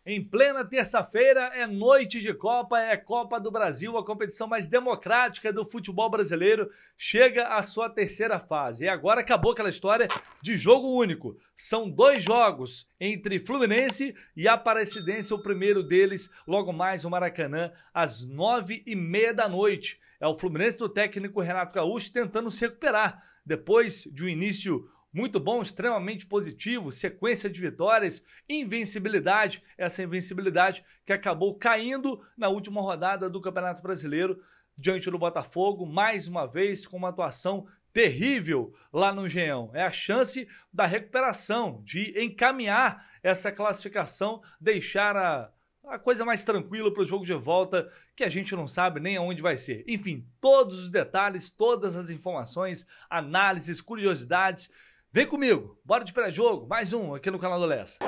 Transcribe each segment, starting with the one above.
Em plena terça-feira é noite de Copa, é Copa do Brasil, a competição mais democrática do futebol brasileiro, chega à sua terceira fase. E agora acabou aquela história de jogo único. São 2 jogos entre Fluminense e Aparecidense, o primeiro deles logo mais no Maracanã, às 9h30 da noite. É o Fluminense do técnico Renato Gaúcho tentando se recuperar depois de um início muito bom, extremamente positivo, sequência de vitórias, invencibilidade, essa invencibilidade que acabou caindo na última rodada do Campeonato Brasileiro diante do Botafogo, mais uma vez com uma atuação terrível lá no Engenhão. É a chance da recuperação, de encaminhar essa classificação, deixar a coisa mais tranquila para o jogo de volta, que a gente não sabe nem aonde vai ser. Enfim, todos os detalhes, todas as informações, análises, curiosidades. Vem comigo, bora de pré-jogo, mais um aqui no canal do Lessa.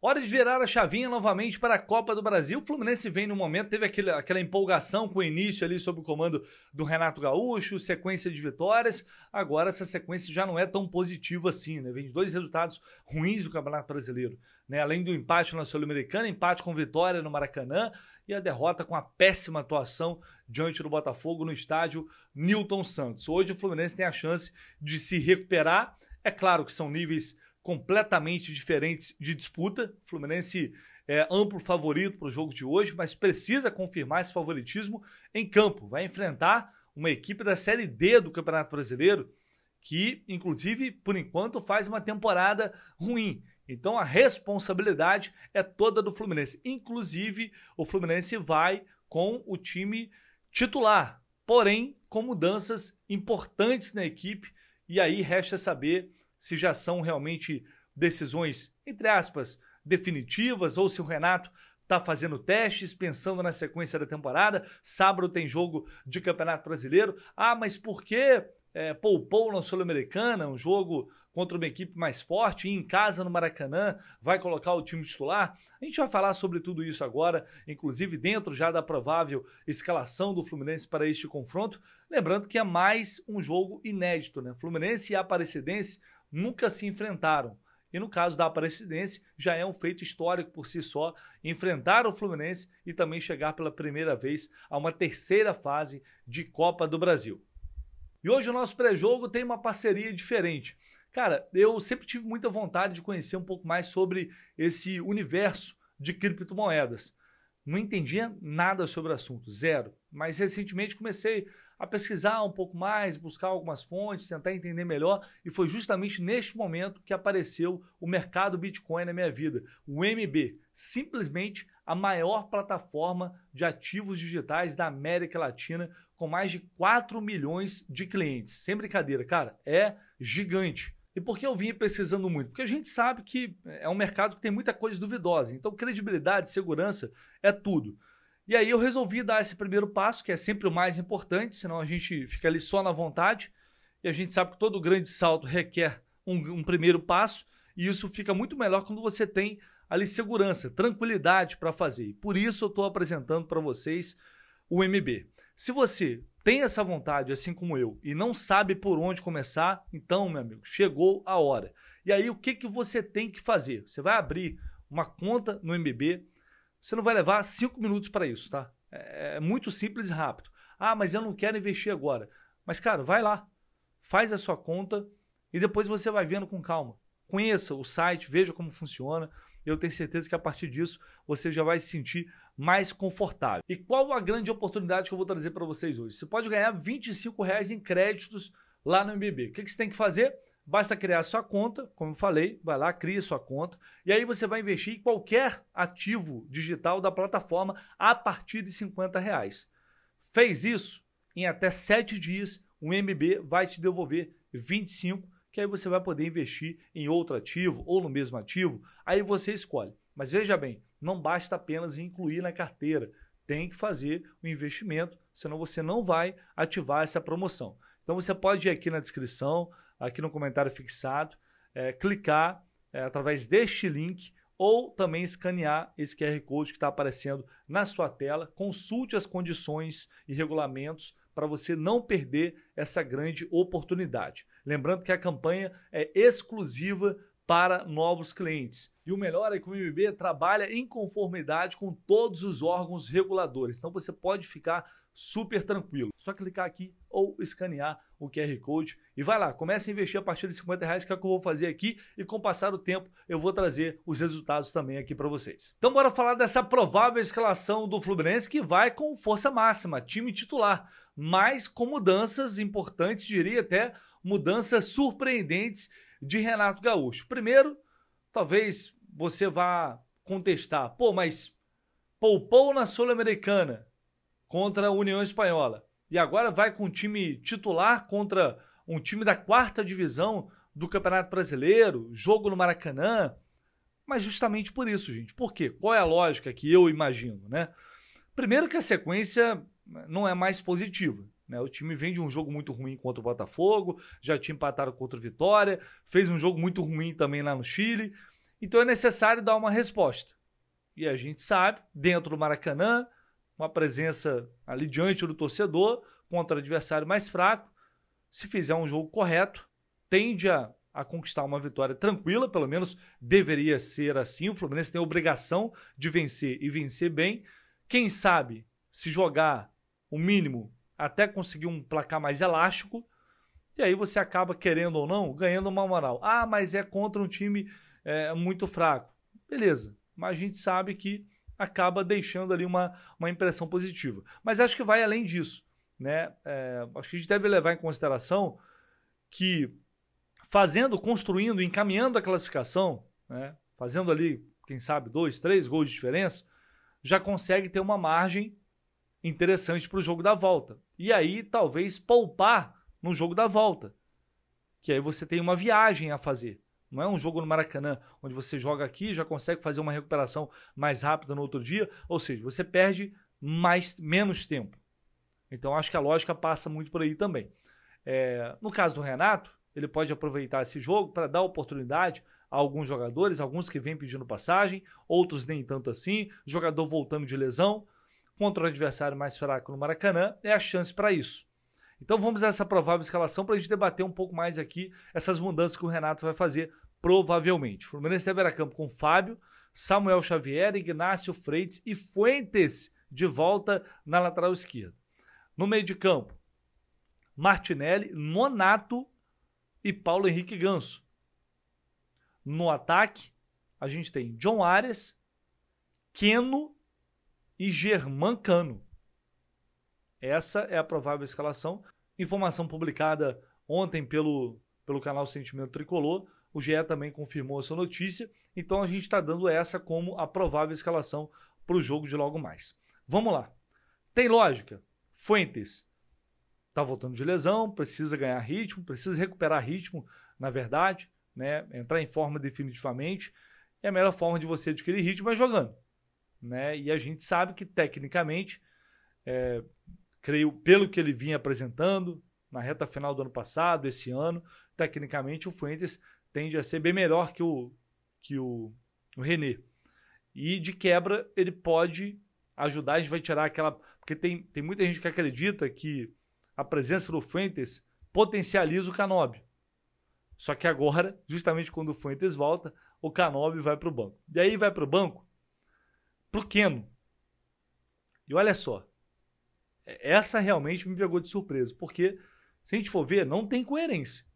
Hora de virar a chavinha novamente para a Copa do Brasil. O Fluminense vem no momento, teve aquela empolgação com o início ali sob o comando do Renato Gaúcho, sequência de vitórias. Agora essa sequência já não é tão positiva assim, né? Vem de 2 resultados ruins do Campeonato Brasileiro, né? Além do empate na Sul-Americana, empate com vitória no Maracanã e a derrota com a péssima atuação diante do Botafogo no estádio Newton Santos. Hoje o Fluminense tem a chance de se recuperar. É claro que são níveis completamente diferentes de disputa. O Fluminense é amplo favorito para o jogo de hoje, mas precisa confirmar esse favoritismo em campo. Vai enfrentar uma equipe da Série D do Campeonato Brasileiro, que, inclusive, por enquanto, faz uma temporada ruim. Então a responsabilidade é toda do Fluminense. Inclusive, o Fluminense vai com o time titular, porém com mudanças importantes na equipe, e aí resta saber se já são realmente decisões, entre aspas, definitivas, ou se o Renato está fazendo testes, pensando na sequência da temporada. Sábado tem jogo de Campeonato Brasileiro. Ah, mas por que poupou na Sul-Americana, um jogo contra uma equipe mais forte, e em casa no Maracanã vai colocar o time titular? A gente vai falar sobre tudo isso agora, inclusive dentro já da provável escalação do Fluminense para este confronto. Lembrando que é mais um jogo inédito, né? Fluminense e Aparecidense nunca se enfrentaram. E no caso da Aparecidense, já é um feito histórico por si só, enfrentar o Fluminense e também chegar pela primeira vez a uma terceira fase de Copa do Brasil. E hoje o nosso pré-jogo tem uma parceria diferente. Cara, eu sempre tive muita vontade de conhecer um pouco mais sobre esse universo de criptomoedas. Não entendia nada sobre o assunto, zero. Mas recentemente comecei a pesquisar um pouco mais, buscar algumas fontes, tentar entender melhor, e foi justamente neste momento que apareceu o mercado Bitcoin na minha vida, o MB, simplesmente a maior plataforma de ativos digitais da América Latina, com mais de 4 milhões de clientes. Sem brincadeira, cara, é gigante. E por que eu vim pesquisando muito? Porque a gente sabe que é um mercado que tem muita coisa duvidosa, então credibilidade, segurança é tudo. E aí eu resolvi dar esse primeiro passo, que é sempre o mais importante, senão a gente fica ali só na vontade, e a gente sabe que todo grande salto requer um primeiro passo, e isso fica muito melhor quando você tem ali segurança, tranquilidade para fazer. E por isso eu estou apresentando para vocês o MB. Se você tem essa vontade, assim como eu, e não sabe por onde começar, então, meu amigo, chegou a hora. E aí o que você tem que fazer? Você vai abrir uma conta no MB. Você não vai levar 5 minutos para isso, tá? É muito simples e rápido. Ah, mas eu não quero investir agora. Mas, cara, vai lá, faz a sua conta e depois você vai vendo com calma. Conheça o site, veja como funciona. Eu tenho certeza que a partir disso você já vai se sentir mais confortável. E qual a grande oportunidade que eu vou trazer para vocês hoje? Você pode ganhar R$25 em créditos lá no MBB. O que você tem que fazer? Basta criar sua conta, como eu falei, vai lá, cria sua conta, e aí você vai investir em qualquer ativo digital da plataforma a partir de R$50. Fez isso, em até 7 dias, o MB vai te devolver 25, que aí você vai poder investir em outro ativo ou no mesmo ativo, aí você escolhe. Mas veja bem, não basta apenas incluir na carteira, tem que fazer o investimento, senão você não vai ativar essa promoção. Então você pode ir aqui na descrição, aqui no comentário fixado, clicar através deste link ou também escanear esse QR Code que está aparecendo na sua tela. Consulte as condições e regulamentos para você não perder essa grande oportunidade. Lembrando que a campanha é exclusiva para novos clientes. E o melhor é que o MB trabalha em conformidade com todos os órgãos reguladores. Então você pode ficar super tranquilo. Só clicar aqui ou escanear o QR Code e vai lá, comece a investir a partir de R$50, que é o que eu vou fazer aqui, e com o passar do tempo eu vou trazer os resultados também aqui para vocês. Então bora falar dessa provável escalação do Fluminense, que vai com força máxima, time titular, mas com mudanças importantes, diria até mudanças surpreendentes de Renato Gaúcho. Primeiro, talvez você vá contestar, pô, mas poupou na Sul-Americana contra a União Espanhola e agora vai com um time titular contra um time da 4ª divisão do Campeonato Brasileiro, jogo no Maracanã. Mas justamente por isso, gente. Por quê? Qual é a lógica que eu imagino, né? Primeiro que a sequência não é mais positiva, né? O time vem de um jogo muito ruim contra o Botafogo, já tinha empatado contra o Vitória, fez um jogo muito ruim também lá no Chile. Então é necessário dar uma resposta. E a gente sabe, dentro do Maracanã, uma presença ali diante do torcedor contra o adversário mais fraco, se fizer um jogo correto, tende a conquistar uma vitória tranquila, pelo menos deveria ser assim. O Fluminense tem a obrigação de vencer e vencer bem. Quem sabe, se jogar o mínimo, até conseguir um placar mais elástico, e aí você acaba, querendo ou não, ganhando uma moral. Ah, mas é contra um time muito fraco. Beleza, mas a gente sabe que acaba deixando ali uma impressão positiva. Mas acho que vai além disso, né? Acho que a gente deve levar em consideração que construindo, encaminhando a classificação, né? Fazendo ali, quem sabe, 2, 3 gols de diferença, já consegue ter uma margem interessante para o jogo da volta. E aí, talvez, poupar no jogo da volta, que aí você tem uma viagem a fazer. Não é um jogo no Maracanã, onde você joga aqui e já consegue fazer uma recuperação mais rápida no outro dia. Ou seja, você perde menos tempo. Então, acho que a lógica passa muito por aí também. No caso do Renato, ele pode aproveitar esse jogo para dar oportunidade a alguns jogadores, alguns que vêm pedindo passagem, outros nem tanto assim, jogador voltando de lesão, contra o adversário mais fraco no Maracanã, é a chance para isso. Então vamos a essa provável escalação para a gente debater um pouco mais aqui essas mudanças que o Renato vai fazer, provavelmente. O Fluminense deve ir a campo com Fábio, Samuel Xavier, Ignácio Freitas e Fuentes de volta na lateral esquerda. No meio de campo, Martinelli, Nonato e Paulo Henrique Ganso. No ataque, a gente tem John Arias, Keno e Germancano. Essa é a provável escalação. Informação publicada ontem pelo canal Sentimento Tricolor. O GE também confirmou essa notícia. Então a gente está dando essa como a provável escalação para o jogo de logo mais. Vamos lá. Tem lógica? Fuentes está voltando de lesão, precisa ganhar ritmo, precisa recuperar ritmo, na verdade, né? Entrar em forma definitivamente. E a melhor forma de você adquirir ritmo é jogando, né? E a gente sabe que tecnicamente, creio, pelo que ele vinha apresentando na reta final do ano passado, esse ano, tecnicamente o Fuentes tende a ser bem melhor que o René. E de quebra ele pode ajudar, a gente vai tirar aquela... Porque tem muita gente que acredita que a presença do Fuentes potencializa o Canóbio. Só que agora, justamente quando o Fuentes volta, o Canóbio vai para o banco. E aí vai para o banco pro Keno. E olha só, essa realmente me pegou de surpresa, porque se a gente for ver, não tem coerência.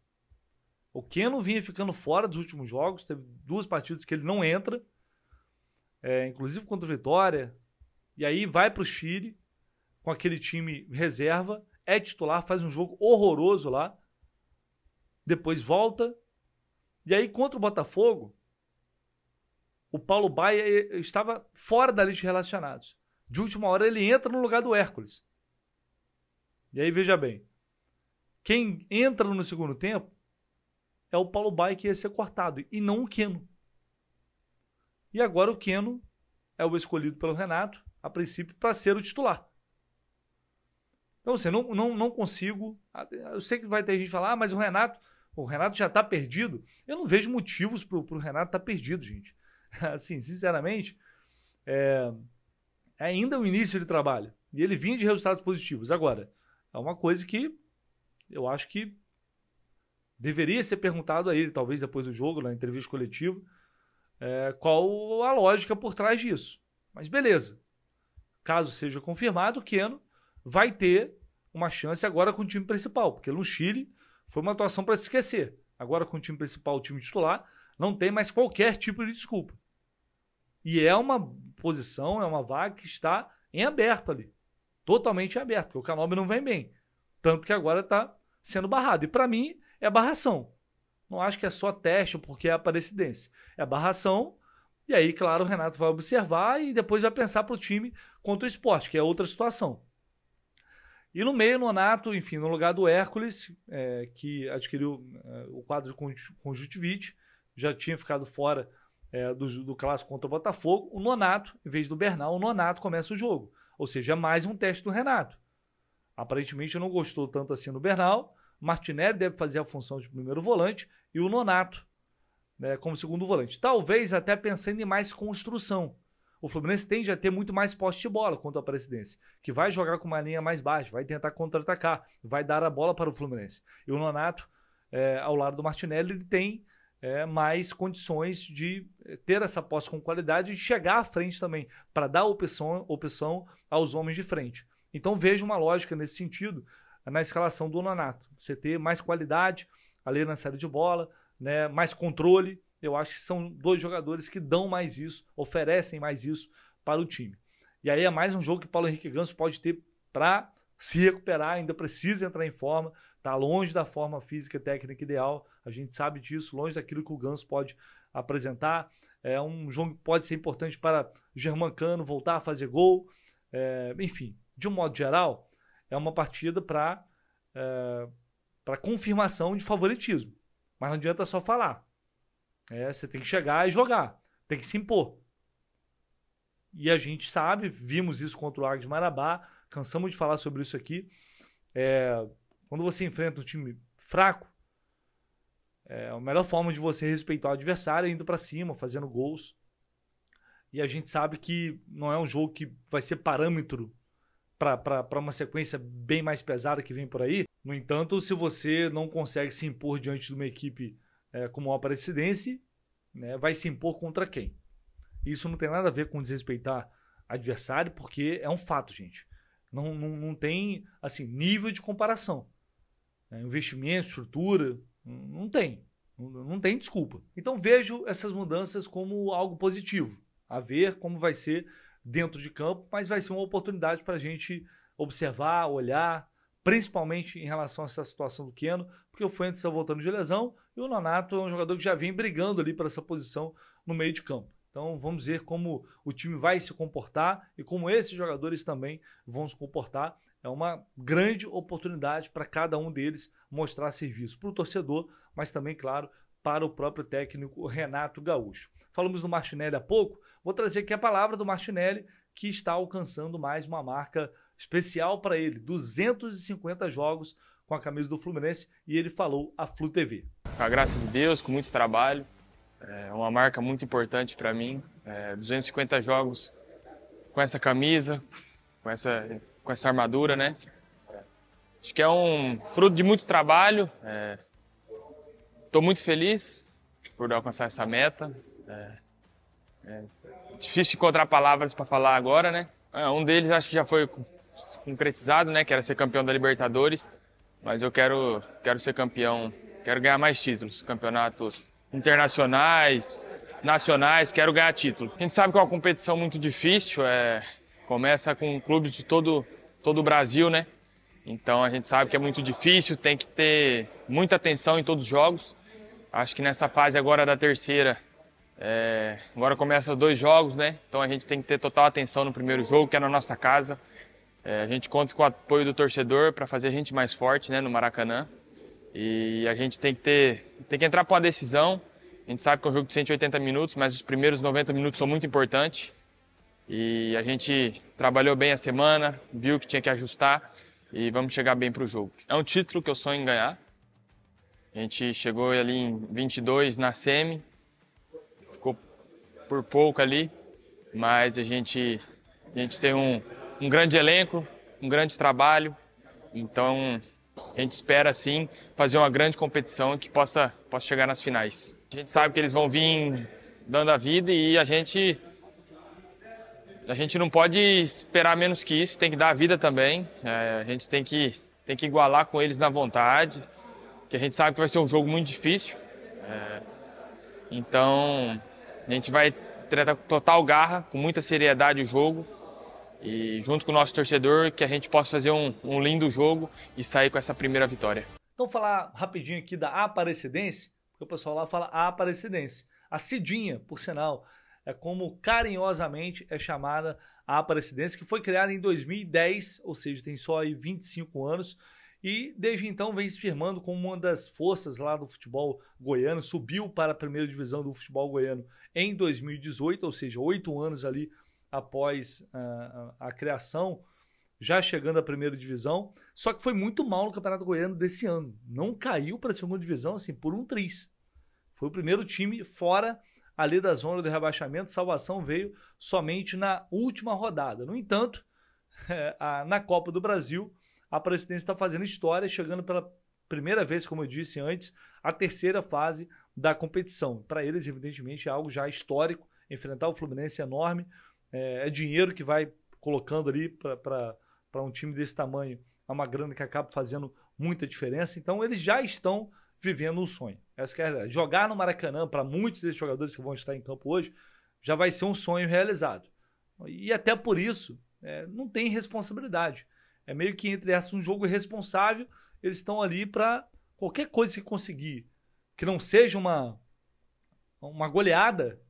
O Keno vinha ficando fora dos últimos jogos, teve 2 partidas que ele não entra, inclusive contra o Vitória, e aí vai para o Chile com aquele time reserva, é titular, faz um jogo horroroso lá, depois volta, e aí contra o Botafogo, o Paulo Baia estava fora da lista de relacionados. De última hora ele entra no lugar do Hércules. E aí veja bem, quem entra no segundo tempo é o Paulo Baia, que ia ser cortado, e não o Keno. E agora o Keno é o escolhido pelo Renato, a princípio, para ser o titular. Então, assim, não consigo... Eu sei que vai ter gente que falar, mas o Renato já está perdido. Eu não vejo motivos para o Renato estar perdido, gente. Assim, sinceramente, é ainda o início de trabalho. E ele vinha de resultados positivos. Agora, É uma coisa que eu acho que deveria ser perguntado a ele, talvez depois do jogo, na entrevista coletiva, qual a lógica por trás disso. Mas beleza. Caso seja confirmado, o Keno vai ter uma chance agora com o time principal, porque no Chile foi uma atuação para se esquecer. Agora com o time principal, o time titular, não tem mais qualquer tipo de desculpa. E é uma posição, é uma vaga que está em aberto ali. Totalmente em aberto, porque o Canóbio não vem bem. Tanto que agora está sendo barrado. E para mim, é barração. Não acho que é só teste porque é Aparecidense. É barração. E aí, claro, o Renato vai observar e depois vai pensar para o time contra o Sport, que é outra situação. E no meio, Nonato, enfim, no lugar do Hércules, que adquiriu o quadro de conjuntivite, já tinha ficado fora do clássico contra o Botafogo. O Nonato, em vez do Bernal, o Nonato começa o jogo. Ou seja, é mais um teste do Renato. Aparentemente não gostou tanto assim do Bernal. Martinelli deve fazer a função de primeiro volante e o Nonato, né, como segundo volante. Talvez até pensando em mais construção. O Fluminense tende a ter muito mais posse de bola contra a Aparecidense, que vai jogar com uma linha mais baixa, vai tentar contra-atacar, vai dar a bola para o Fluminense. E o Nonato, ao lado do Martinelli, ele tem mais condições de ter essa posse com qualidade e de chegar à frente também, para dar opção aos homens de frente. Então vejo uma lógica nesse sentido na escalação do Nonato. Você ter mais qualidade ali na saída de bola, né, mais controle. Eu acho que são dois jogadores que dão mais isso, oferecem mais isso para o time. E aí é mais um jogo que o Paulo Henrique Ganso pode ter para se recuperar, ainda precisa entrar em forma, está longe da forma física e técnica ideal, a gente sabe disso, longe daquilo que o Ganso pode apresentar. É um jogo que pode ser importante para o Germancano voltar a fazer gol. Enfim, de um modo geral, é uma partida para confirmação de favoritismo. Mas não adianta só falar. Você tem que chegar e jogar. Tem que se impor. E a gente sabe, vimos isso contra o Águia de Marabá, cansamos de falar sobre isso aqui. Quando você enfrenta um time fraco, a melhor forma de você respeitar o adversário é indo para cima, fazendo gols. E a gente sabe que não é um jogo que vai ser parâmetro para uma sequência bem mais pesada que vem por aí. No entanto, se você não consegue se impor diante de uma equipe como o Aparecidense, né, vai se impor contra quem? Isso não tem nada a ver com desrespeitar adversário, porque é um fato, gente. Não tem assim, nível de comparação. Investimento, estrutura, não tem. Não tem desculpa. Então vejo essas mudanças como algo positivo. A ver como vai ser dentro de campo, mas vai ser uma oportunidade para a gente observar, olhar, principalmente em relação a essa situação do Keno, porque o Fuentes está voltando de lesão e o Nonato é um jogador que já vem brigando ali para essa posição no meio de campo. Então vamos ver como o time vai se comportar e como esses jogadores também vão se comportar. É uma grande oportunidade para cada um deles mostrar serviço para o torcedor, mas também, claro, para o próprio técnico Renato Gaúcho. Falamos do Martinelli há pouco, vou trazer aqui a palavra do Martinelli, que está alcançando mais uma marca especial para ele, 250 jogos com a camisa do Fluminense, e ele falou à Flu TV. Com a graça de Deus, com muito trabalho, é uma marca muito importante para mim, 250 jogos com essa camisa, com essa armadura, né? Acho que é um fruto de muito trabalho, estou muito feliz por alcançar essa meta. Difícil encontrar palavras para falar agora, né? Um deles acho que já foi concretizado, né? Que era ser campeão da Libertadores, mas eu quero ser campeão, quero ganhar mais títulos, campeonatos internacionais, nacionais, quero ganhar título. A gente sabe que é uma competição muito difícil, começa com clubes de todo o Brasil, né? Então a gente sabe que é muito difícil, tem que ter muita atenção em todos os jogos. Acho que nessa fase agora da terceira, agora começa 2 jogos, né? Então a gente tem que ter total atenção no primeiro jogo, que é na nossa casa. A gente conta com o apoio do torcedor para fazer a gente mais forte, né, no Maracanã. E a gente tem que entrar para uma decisão. A gente sabe que é um jogo de 180 minutos, mas os primeiros 90 minutos são muito importantes. E a gente trabalhou bem a semana, viu que tinha que ajustar e vamos chegar bem para o jogo. É um título que eu sonho em ganhar. A gente chegou ali em 22 na semi, ficou por pouco ali, mas a gente tem um grande elenco, um grande trabalho, Então, a gente espera, sim, fazer uma grande competição que possa chegar nas finais. A gente sabe que eles vão vir dando a vida e a gente não pode esperar menos que isso, tem que dar a vida também. A gente tem que igualar com eles na vontade, que a gente sabe que vai ser um jogo muito difícil. Então, a gente vai ter total garra, com muita seriedade o jogo, e junto com o nosso torcedor, que a gente possa fazer um lindo jogo e sair com essa primeira vitória. Então, falar rapidinho aqui da Aparecidense, porque o pessoal lá fala Aparecidense. A Cidinha, por sinal, é como carinhosamente é chamada a Aparecidense, que foi criada em 2010, ou seja, tem só aí 25 anos, e desde então vem se firmando como uma das forças lá do futebol goiano, subiu para a primeira divisão do futebol goiano em 2018, ou seja, 8 anos ali após a criação, já chegando à primeira divisão, só que foi muito mal no Campeonato Goiano desse ano. Não caiu para a segunda divisão assim por um triz. Foi o primeiro time fora ali da zona do rebaixamento. Salvação veio somente na última rodada. No entanto, na Copa do Brasil, a Aparecidense está fazendo história, chegando pela primeira vez, como eu disse antes, a terceira fase da competição. Para eles, evidentemente, é algo já histórico. Enfrentar o Fluminense é enorme. É dinheiro que vai colocando ali para um time desse tamanho. É uma grana que acaba fazendo muita diferença. Então, eles já estão vivendo um sonho. Essa que é a realidade. Jogar no Maracanã, para muitos desses jogadores que vão estar em campo hoje, já vai ser um sonho realizado. E até por isso, não tem responsabilidade. É meio que, entre essas, um jogo irresponsável. Eles estão ali para qualquer coisa que conseguir, que não seja uma goleada,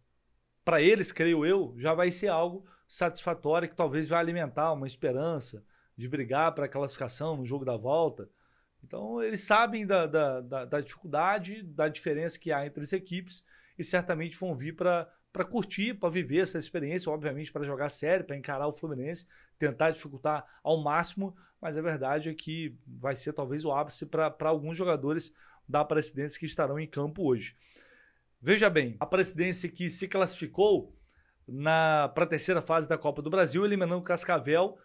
para eles, creio eu, já vai ser algo satisfatório, que talvez vai alimentar uma esperança de brigar para a classificação no jogo da volta. Então, eles sabem da dificuldade, da diferença que há entre as equipes e certamente vão vir para curtir, para viver essa experiência, obviamente para jogar sério, para encarar o Fluminense, tentar dificultar ao máximo, mas a verdade é que vai ser talvez o ápice para alguns jogadores da Aparecidense que estarão em campo hoje. Veja bem, a Aparecidense que se classificou para a terceira fase da Copa do Brasil, eliminando o Cascavel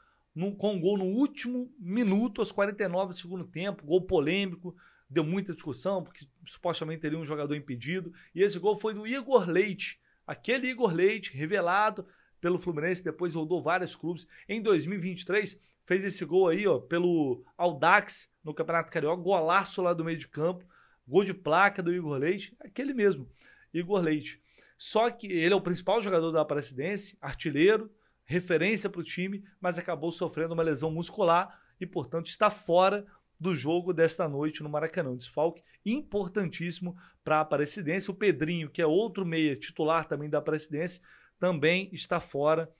com um gol no último minuto, aos 49 do segundo tempo, gol polêmico, deu muita discussão, porque supostamente teria um jogador impedido, e esse gol foi do Igor Leite, aquele Igor Leite, revelado pelo Fluminense, depois rodou vários clubes. Em 2023, fez esse gol aí, ó, pelo Audax, no Campeonato Carioca, golaço lá do meio de campo, gol de placa do Igor Leite, aquele mesmo, Igor Leite. Só que ele é o principal jogador da Aparecidense, artilheiro, referência para o time, mas acabou sofrendo uma lesão muscular e, portanto, está fora do jogo desta noite no Maracanã. Um desfalque importantíssimo para a Aparecidense. O Pedrinho, que é outro meia titular também da Aparecidense, também está fora,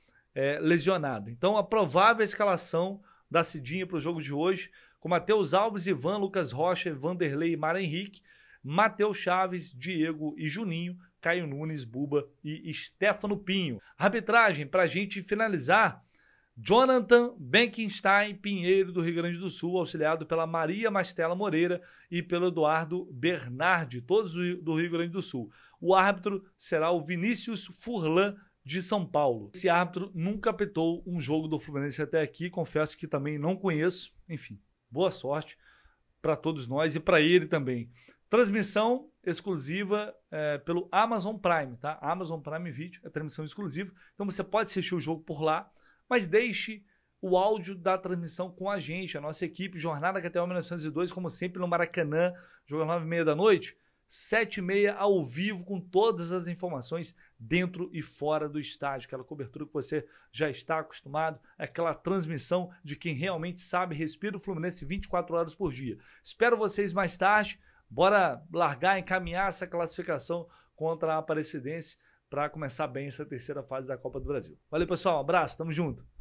lesionado. Então, a provável escalação da Cidinha para o jogo de hoje, com Matheus Alves, Ivan, Lucas Rocha, Vanderlei e Mário Henrique, Matheus Chaves, Diego e Juninho, Caio Nunes, Buba e Stefano Pinho. Arbitragem, para a gente finalizar, Jonathan Benkenstein Pinheiro, do Rio Grande do Sul, auxiliado pela Maria Mastella Moreira e pelo Eduardo Bernardi, todos do Rio Grande do Sul. O árbitro será o Vinícius Furlan, de São Paulo. Esse árbitro nunca apitou um jogo do Fluminense até aqui, confesso que também não conheço. Enfim, boa sorte para todos nós e para ele também. Transmissão exclusiva pelo Amazon Prime, tá? Amazon Prime Video é transmissão exclusiva, então você pode assistir o jogo por lá, mas deixe o áudio da transmissão com a gente, a nossa equipe, Jornada KTO 1902, como sempre no Maracanã, jogo às 9h30 da noite, 7h30 ao vivo, com todas as informações dentro e fora do estádio, aquela cobertura que você já está acostumado, aquela transmissão de quem realmente sabe, respira o Fluminense 24 horas por dia. Espero vocês mais tarde, bora largar, encaminhar essa classificação contra a Aparecidense para começar bem essa terceira fase da Copa do Brasil. Valeu, pessoal, um abraço, tamo junto.